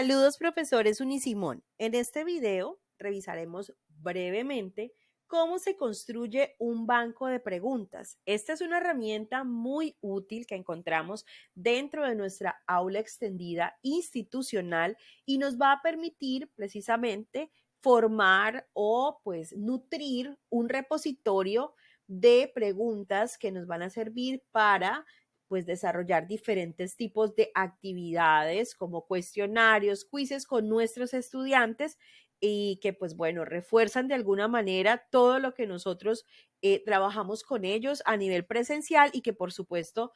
Saludos, profesores Unisimón. En este video revisaremos brevemente cómo se construye un banco de preguntas. Esta es una herramienta muy útil que encontramos dentro de nuestra aula extendida institucional y nos va a permitir precisamente formar o pues nutrir un repositorio de preguntas que nos van a servir para pues desarrollar diferentes tipos de actividades como cuestionarios, quizzes con nuestros estudiantes y que pues bueno, refuerzan de alguna manera todo lo que nosotros trabajamos con ellos a nivel presencial y que por supuesto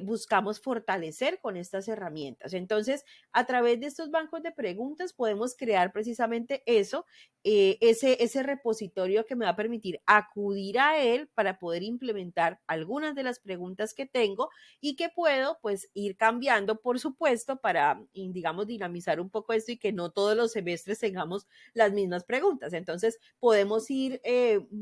buscamos fortalecer con estas herramientas. Entonces, a través de estos bancos de preguntas podemos crear precisamente eso, ese repositorio que me va a permitir acudir a él para poder implementar algunas de las preguntas que tengo y que puedo pues ir cambiando, por supuesto, para, digamos, dinamizar un poco esto y que no todos los semestres tengamos las mismas preguntas. Entonces, podemos ir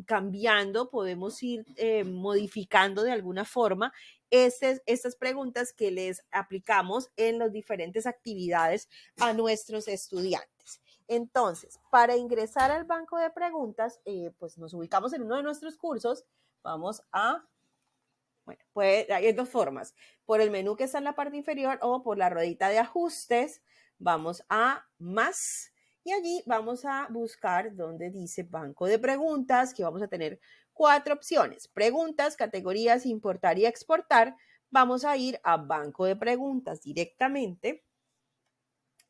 cambiando, podemos ir modificando de alguna forma estas preguntas que les aplicamos en las diferentes actividades a nuestros estudiantes. Entonces, para ingresar al banco de preguntas, pues nos ubicamos en uno de nuestros cursos. Vamos a bueno, hay dos formas, por el menú que está en la parte inferior o por la ruedita de ajustes. Vamos a más y allí vamos a buscar donde dice banco de preguntas, que vamos a tener 4 opciones: preguntas, categorías, importar y exportar. Vamos a ir a banco de preguntas directamente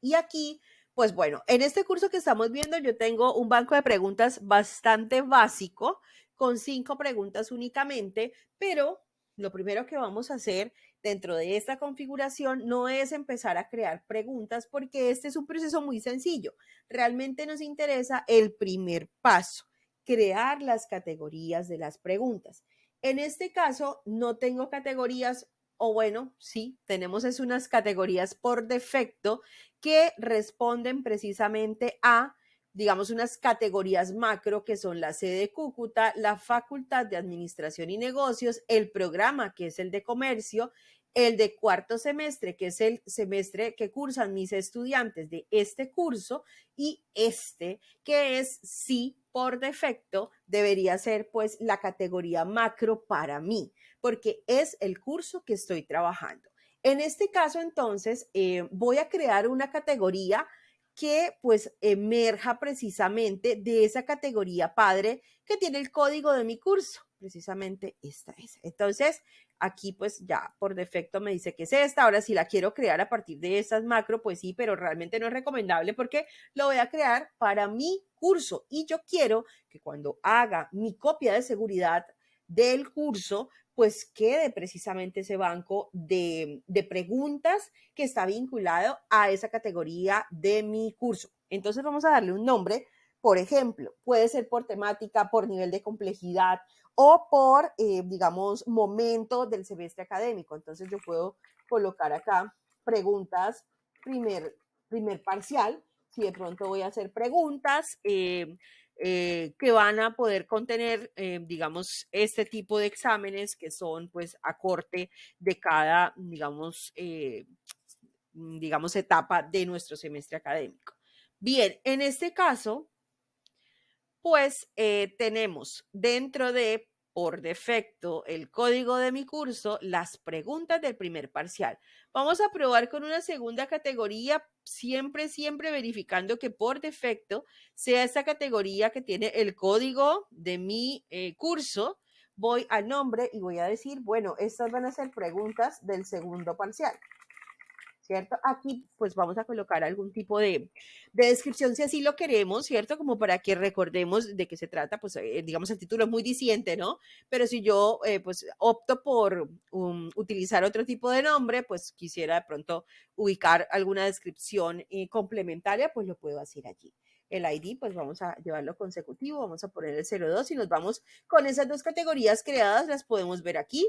y aquí, pues bueno, en este curso que estamos viendo yo tengo un banco de preguntas bastante básico con 5 preguntas únicamente, pero lo primero que vamos a hacer dentro de esta configuración no es empezar a crear preguntas porque este es un proceso muy sencillo. Realmente nos interesa el primer paso, crear las categorías de las preguntas. En este caso no tengo categorías, o bueno, sí, tenemos es unas categorías por defecto que responden precisamente a, digamos, unas categorías macro que son la sede de Cúcuta, la Facultad de Administración y Negocios, el programa que es el de comercio, el de cuarto semestre, que es el semestre que cursan mis estudiantes de este curso, y este, que es sí por defecto, debería ser pues la categoría macro para mí, porque es el curso que estoy trabajando. En este caso, entonces, voy a crear una categoría que pues emerja precisamente de esa categoría padre que tiene el código de mi curso. Precisamente esta es. Entonces, aquí pues ya por defecto me dice que es esta. Ahora, si la quiero crear a partir de estas macro, pues sí, pero realmente no es recomendable porque lo voy a crear para mi curso y yo quiero que cuando haga mi copia de seguridad del curso, pues quede precisamente ese banco de preguntas que está vinculado a esa categoría de mi curso. Entonces vamos a darle un nombre, por ejemplo, puede ser por temática, por nivel de complejidad o por, digamos, momento del semestre académico. Entonces yo puedo colocar acá preguntas primer parcial, si de pronto voy a hacer preguntas que van a poder contener, digamos, este tipo de exámenes que son pues a corte de cada, digamos, etapa de nuestro semestre académico. Bien, en este caso, pues tenemos dentro de, por defecto, el código de mi curso, las preguntas del primer parcial. Vamos a probar con una segunda categoría, siempre verificando que por defecto sea esta categoría que tiene el código de mi curso. Voy al nombre y voy a decir, bueno, estas van a ser preguntas del segundo parcial. ¿Cierto? Aquí pues vamos a colocar algún tipo de descripción si así lo queremos, ¿cierto? Como para que recordemos de qué se trata, pues digamos el título es muy diciente, ¿no? Pero si yo pues opto por utilizar otro tipo de nombre, pues quisiera de pronto ubicar alguna descripción complementaria, pues lo puedo hacer allí. El ID, pues vamos a llevarlo consecutivo, vamos a poner el 02 y nos vamos con esas dos categorías creadas, las podemos ver aquí.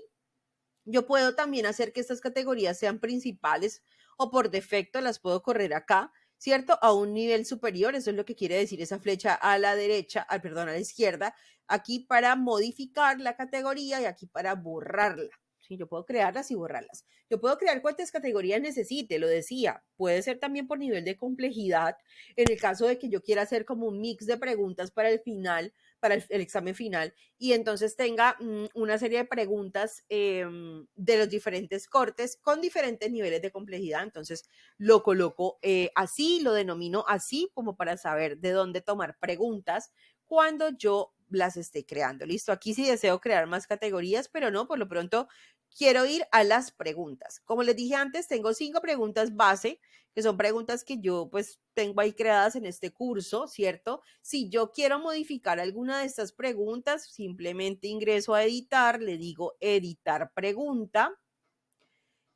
Yo puedo también hacer que estas categorías sean principales o por defecto las puedo correr acá, ¿cierto? A un nivel superior, eso es lo que quiere decir esa flecha a la derecha, perdón, a la izquierda, aquí para modificar la categoría y aquí para borrarla. Sí, yo puedo crearlas y borrarlas. Yo puedo crear cuantas categorías necesite, lo decía. Puede ser también por nivel de complejidad. En el caso de que yo quiera hacer como un mix de preguntas para el final, para el examen final, y entonces tenga una serie de preguntas de los diferentes cortes con diferentes niveles de complejidad. Entonces lo coloco así, lo denomino así, como para saber de dónde tomar preguntas cuando yo las esté creando. Listo, aquí sí deseo crear más categorías, pero no, por lo pronto quiero ir a las preguntas. Como les dije antes, tengo 5 preguntas base, que son preguntas que yo pues tengo ahí creadas en este curso, ¿cierto? Si yo quiero modificar alguna de estas preguntas, simplemente ingreso a editar, le digo editar pregunta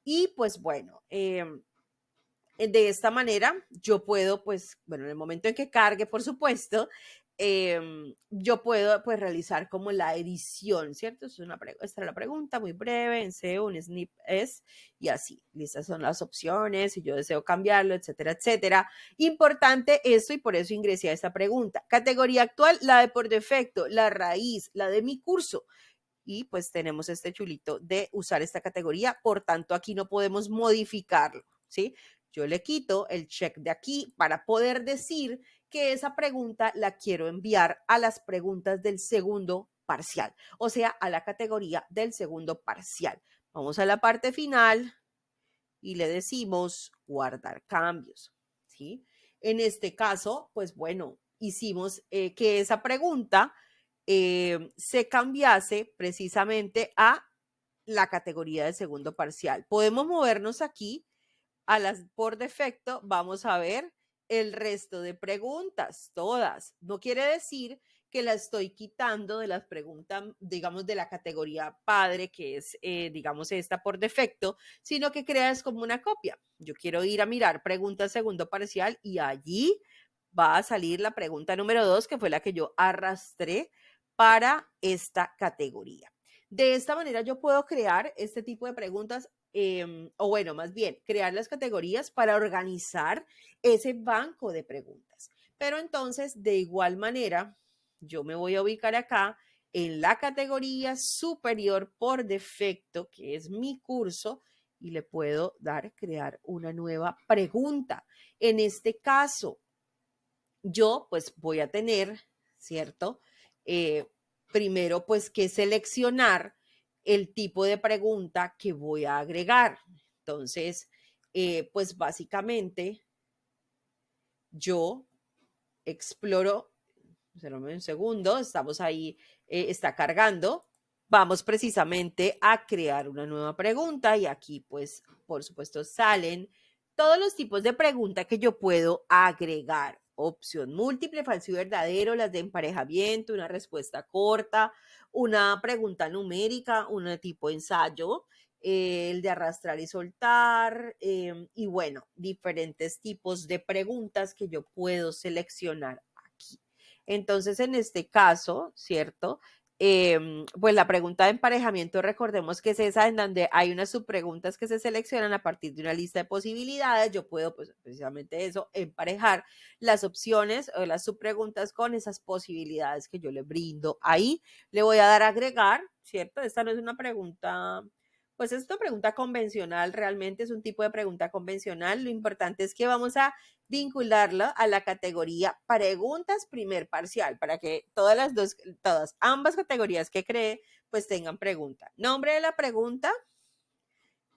y pues bueno, de esta manera yo puedo, pues, bueno, en el momento en que cargue, por supuesto, yo puedo, pues, realizar como la edición, ¿cierto? Esta es la pregunta, muy breve, en SEO, un snip es, y así. Listas son las opciones, si yo deseo cambiarlo, etcétera, etcétera. Importante esto y por eso ingresé a esta pregunta. Categoría actual, la de por defecto, la raíz, la de mi curso. Y pues tenemos este chulito de usar esta categoría, por tanto aquí no podemos modificarlo, ¿sí? Yo le quito el check de aquí para poder decir que esa pregunta la quiero enviar a las preguntas del segundo parcial, o sea, a la categoría del segundo parcial. Vamos a la parte final y le decimos guardar cambios, ¿sí? En este caso, pues bueno, hicimos que esa pregunta se cambiase precisamente a la categoría de segundo parcial. Podemos movernos aquí a las por defecto, vamos a ver el resto de preguntas, todas. No quiere decir que la estoy quitando de las preguntas, digamos, de la categoría padre, que es, digamos, esta por defecto, sino que creas como una copia. Yo quiero ir a mirar pregunta segundo parcial y allí va a salir la pregunta número 2, que fue la que yo arrastré para esta categoría. De esta manera yo puedo crear este tipo de preguntas o bueno, más bien, crear las categorías para organizar ese banco de preguntas. Pero entonces, de igual manera, yo me voy a ubicar acá en la categoría superior por defecto, que es mi curso, y le puedo dar crear una nueva pregunta. En este caso, yo pues voy a tener, ¿cierto? Primero pues que seleccionar el tipo de pregunta que voy a agregar. Entonces, pues básicamente yo exploro, un segundo, estamos ahí, está cargando. Vamos precisamente a crear una nueva pregunta y aquí pues por supuesto salen todos los tipos de pregunta que yo puedo agregar. Opción múltiple, falso y verdadero, las de emparejamiento, una respuesta corta, una pregunta numérica, un tipo ensayo, el de arrastrar y soltar, y bueno, diferentes tipos de preguntas que yo puedo seleccionar aquí. Entonces, en este caso, ¿cierto? Pues la pregunta de emparejamiento, recordemos que es esa en donde hay unas subpreguntas que se seleccionan a partir de una lista de posibilidades. Yo puedo, pues precisamente eso, emparejar las opciones o las subpreguntas con esas posibilidades que yo le brindo ahí. Le voy a dar a agregar, ¿cierto? Esta no es una pregunta, pues es una pregunta convencional, realmente es un tipo de pregunta convencional. Lo importante es que vamos a vincularla a la categoría preguntas primer parcial para que ambas categorías que cree pues tengan pregunta. Nombre de la pregunta,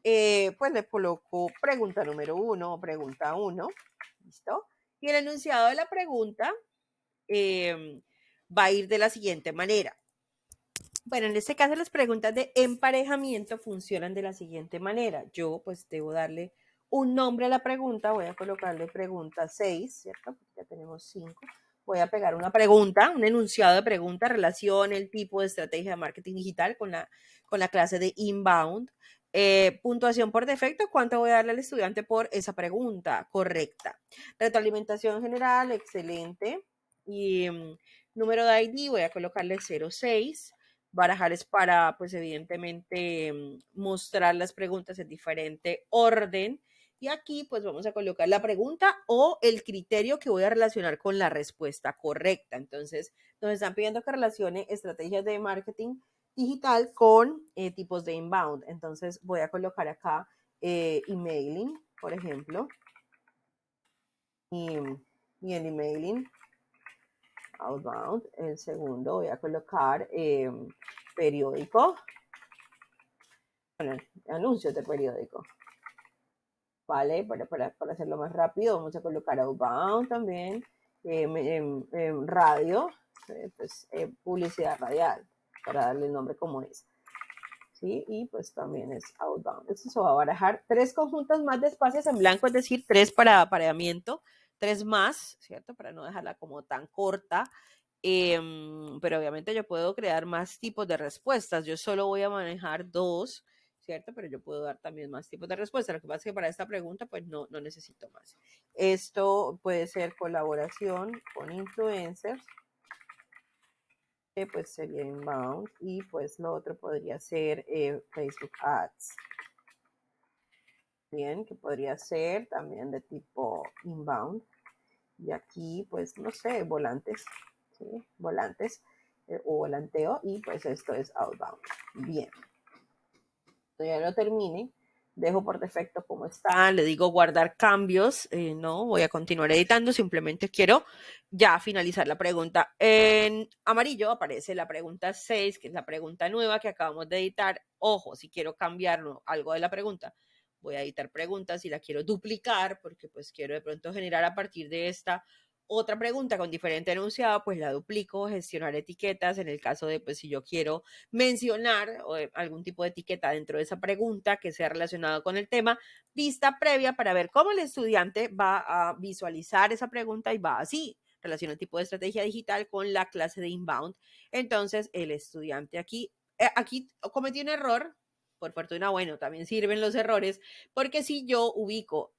pues le coloco pregunta número 1 o pregunta 1, ¿listo? Y el enunciado de la pregunta va a ir de la siguiente manera. Bueno, en este caso las preguntas de emparejamiento funcionan de la siguiente manera. Yo pues debo darle un nombre a la pregunta, voy a colocarle pregunta 6, ¿cierto? Porque ya tenemos 5. Voy a pegar una pregunta, un enunciado de pregunta, relación, el tipo de estrategia de marketing digital con la clase de inbound. Puntuación por defecto, ¿cuánto voy a darle al estudiante por esa pregunta? Correcta. Retroalimentación general, excelente. Y número de ID, voy a colocarle 06. Barajar es para, pues evidentemente, mostrar las preguntas en diferente orden. Y aquí, pues vamos a colocar la pregunta o el criterio que voy a relacionar con la respuesta correcta. Entonces, nos están pidiendo que relacione estrategias de marketing digital con tipos de inbound. Entonces voy a colocar acá emailing, por ejemplo, y en emailing outbound. El segundo voy a colocar periódico, bueno, anuncios de periódico. ¿Vale? Para hacerlo más rápido, vamos a colocar outbound también, radio, pues, publicidad radial, para darle el nombre como es. ¿Sí? Y pues también es outbound. Esto se va a barajar 3 conjuntos más de espacios en blanco, es decir, 3 para apareamiento, 3 más, ¿cierto? Para no dejarla como tan corta. Pero obviamente yo puedo crear más tipos de respuestas. Yo solo voy a manejar 2, ¿cierto? Pero yo puedo dar también más tipos de respuestas. Lo que pasa es que para esta pregunta, pues no necesito más. Esto puede ser colaboración con influencers, que pues sería inbound, y pues lo otro podría ser Facebook Ads. Bien, que podría ser también de tipo inbound. Y aquí, pues, no sé, volantes, ¿sí? Volantes o volanteo, y pues esto es outbound. Bien. Ya lo termine, dejo por defecto como está, le digo guardar cambios, no voy a continuar editando, simplemente quiero ya finalizar la pregunta. En amarillo aparece la pregunta 6, que es la pregunta nueva que acabamos de editar. Ojo, si quiero cambiar algo de la pregunta, voy a editar preguntas y la quiero duplicar porque pues quiero de pronto generar a partir de esta otra pregunta con diferente enunciado, pues la duplico, gestionar etiquetas en el caso de pues si yo quiero mencionar algún tipo de etiqueta dentro de esa pregunta que sea relacionado con el tema, vista previa para ver cómo el estudiante va a visualizar esa pregunta y va así relaciona el tipo de estrategia digital con la clase de inbound. Entonces, el estudiante aquí cometió un error. Por fortuna, bueno, también sirven los errores, porque si yo ubico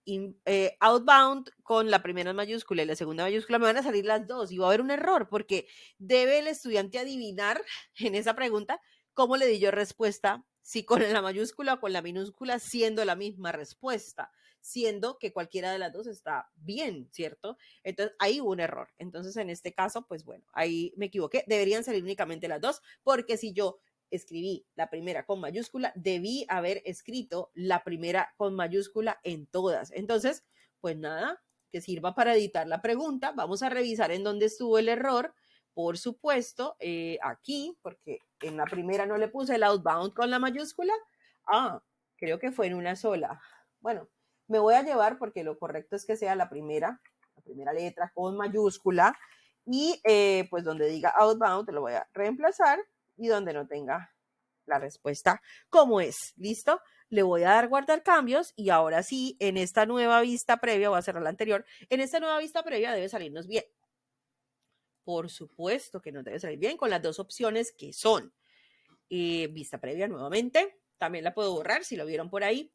outbound con la primera mayúscula y la segunda mayúscula, me van a salir las dos y va a haber un error, porque debe el estudiante adivinar en esa pregunta cómo le di yo respuesta, si con la mayúscula o con la minúscula, siendo la misma respuesta, siendo que cualquiera de las dos está bien, ¿cierto? Entonces, ahí hubo un error. Entonces, en este caso, pues bueno, ahí me equivoqué. Deberían salir únicamente las dos, porque si yo escribí la primera con mayúscula, debí haber escrito la primera con mayúscula en todas. Entonces, pues nada, que sirva para editar la pregunta. Vamos a revisar en dónde estuvo el error. Por supuesto, aquí, porque en la primera no le puse el outbound con la mayúscula. Creo que fue en una sola. Bueno, me voy a llevar porque lo correcto es que sea la primera letra con mayúscula, y pues donde diga outbound lo voy a reemplazar, y donde no tenga la respuesta como es. ¿Listo? Le voy a dar guardar cambios, y ahora sí, en esta nueva vista previa, voy a cerrar la anterior, en esta nueva vista previa debe salirnos bien. Por supuesto que nos debe salir bien con las dos opciones que son vista previa nuevamente. También la puedo borrar si lo vieron por ahí.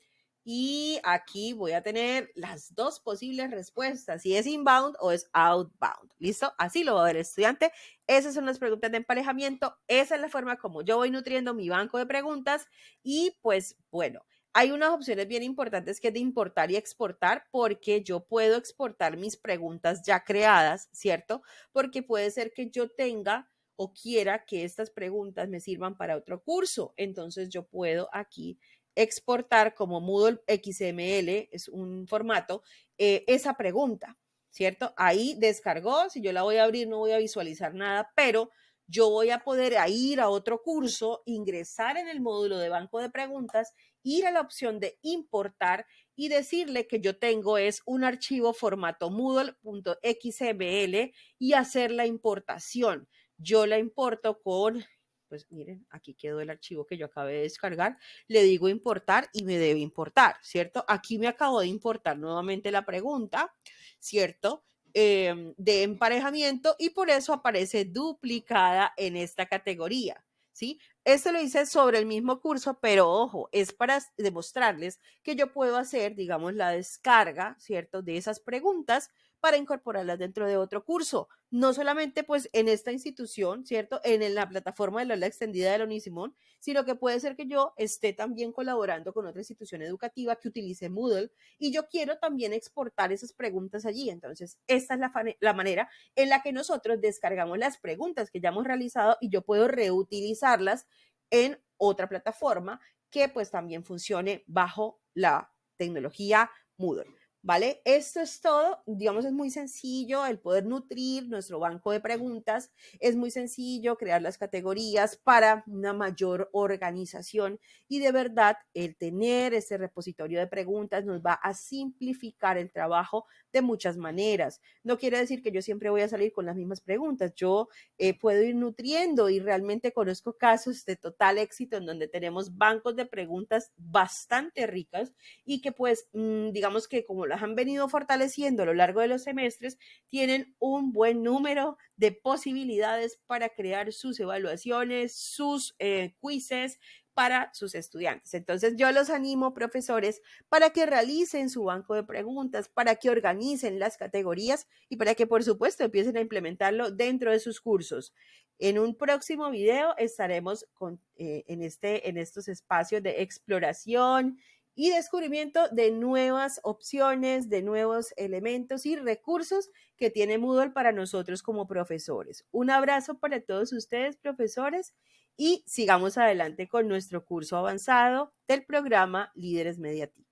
Y aquí voy a tener las dos posibles respuestas, si es inbound o es outbound. ¿Listo? Así lo va a ver el estudiante. Esas son las preguntas de emparejamiento. Esa es la forma como yo voy nutriendo mi banco de preguntas. Y pues bueno, hay unas opciones bien importantes que es de importar y exportar, porque yo puedo exportar mis preguntas ya creadas, ¿cierto? Porque puede ser que yo tenga o quiera que estas preguntas me sirvan para otro curso. Entonces yo puedo aquí exportar como Moodle XML, es un formato, esa pregunta, ¿cierto? Ahí descargó, si yo la voy a abrir no voy a visualizar nada, pero yo voy a poder ir a otro curso, ingresar en el módulo de banco de preguntas, ir a la opción de importar y decirle que yo tengo es un archivo formato Moodle.xml y hacer la importación. Yo la importo con, pues miren, aquí quedó el archivo que yo acabé de descargar, le digo importar y me debe importar, ¿cierto? Aquí me acabo de importar nuevamente la pregunta, ¿cierto? De emparejamiento, y por eso aparece duplicada en esta categoría, ¿sí? Esto lo hice sobre el mismo curso, pero ojo, es para demostrarles que yo puedo hacer, digamos, la descarga, ¿cierto? De esas preguntas para incorporarlas dentro de otro curso. No solamente pues en esta institución, ¿cierto? En la plataforma de la aula extendida de la Unisimón, sino que puede ser que yo esté también colaborando con otra institución educativa que utilice Moodle, y yo quiero también exportar esas preguntas allí. Entonces, esta es la manera en la que nosotros descargamos las preguntas que ya hemos realizado y yo puedo reutilizarlas en otra plataforma que pues también funcione bajo la tecnología Moodle. ¿Vale? Esto es todo. Digamos, es muy sencillo el poder nutrir nuestro banco de preguntas. Es muy sencillo crear las categorías para una mayor organización y de verdad el tener este repositorio de preguntas nos va a simplificar el trabajo de muchas maneras. No quiere decir que yo siempre voy a salir con las mismas preguntas. Yo puedo ir nutriendo y realmente conozco casos de total éxito en donde tenemos bancos de preguntas bastante ricas y que pues digamos que como las han venido fortaleciendo a lo largo de los semestres, tienen un buen número de posibilidades para crear sus evaluaciones, sus quizzes para sus estudiantes. Entonces yo los animo, profesores, para que realicen su banco de preguntas, para que organicen las categorías y para que, por supuesto, empiecen a implementarlo dentro de sus cursos. En un próximo video estaremos en estos espacios de exploración y descubrimiento de nuevas opciones, de nuevos elementos y recursos que tiene Moodle para nosotros como profesores. Un abrazo para todos ustedes, profesores, y sigamos adelante con nuestro curso avanzado del programa Líderes Mediativos.